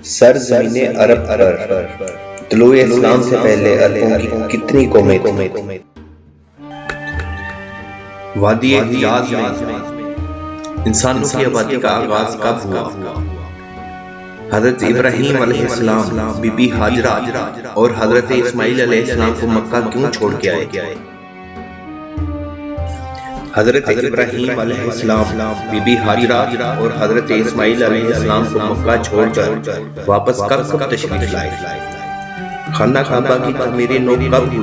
سرزمین عرب پر طلوع اسلام سے پہلے عربوں کی کتنی قومیں تھیں؟ وادی حجاز میں انسانوں کی آبادی کا آغاز کب ہوا؟ حضرت ابراہیم علیہ السلام، بی بی ہاجرہ اور حضرت اسماعیل علیہ السلام کو مکہ کیوں چھوڑ کے آئے؟ حضرت ابراہیم علیہ السلام، بی بی ہاجرہ اور حضرت اسماعیل علیہ السلام کو مکہ چھوڑ کر واپس کب تشریف لائے؟ خانہ کعبہ کی تعمیر نو کب ہوئی؟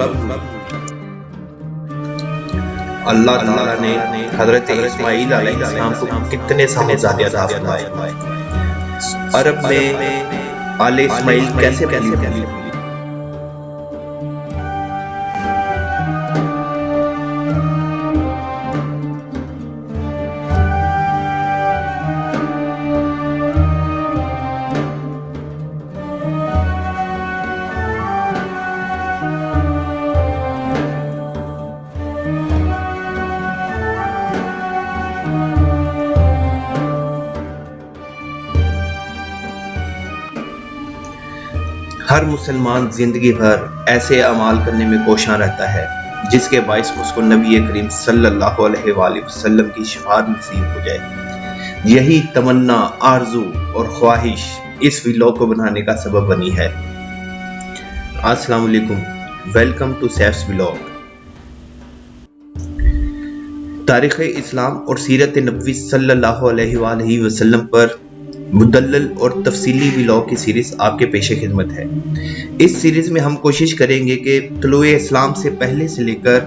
اللہ تعالیٰ نے حضرت اسماعیل علیہ السلام کو کتنے صاحبزادے عطا فرمائے؟ عرب میں آل اسماعیل کیسے پلی؟ ہر مسلمان زندگی بھر ایسے اعمال کرنے میں کوشاں رہتا ہے جس کے باعث اس کو نبی کریم صلی اللہ علیہ وآلہ وسلم کی شفاعت نصیب ہو جائے۔ یہی تمنا، آرزو اور خواہش اس ویلاگ کو بنانے کا سبب بنی ہے۔ السلام علیکم، ویلکم ٹو سیفس ویلاگ۔ تاریخ اسلام اور سیرت نبوی صلی اللہ علیہ وآلہ وسلم پر مدلل اور تفصیلی ویلاگ کی سیریز آپ کے پیش خدمت ہے۔ اس سیریز میں ہم کوشش کریں گے کہ طلوع اسلام سے پہلے سے لے کر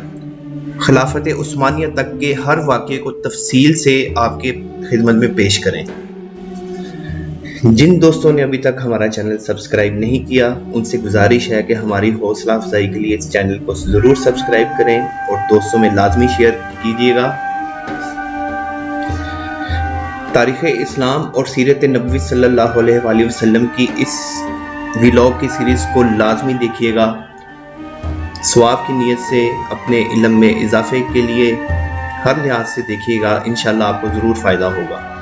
خلافت عثمانیہ تک کے ہر واقعے کو تفصیل سے آپ کے خدمت میں پیش کریں۔ جن دوستوں نے ابھی تک ہمارا چینل سبسکرائب نہیں کیا، ان سے گزارش ہے کہ ہماری حوصلہ افزائی کے لیے اس چینل کو ضرور سبسکرائب کریں اور دوستوں میں لازمی شیئر کیجیے گا۔ تاریخ اسلام اور سیرت نبوی صلی اللہ علیہ وآلہ وسلم کی اس ویلاگ کی سیریز کو لازمی دیکھیے گا۔ ثواب کی نیت سے اپنے علم میں اضافے کے لیے ہر لحاظ سے دیکھیے گا، انشاءاللہ آپ کو ضرور فائدہ ہوگا۔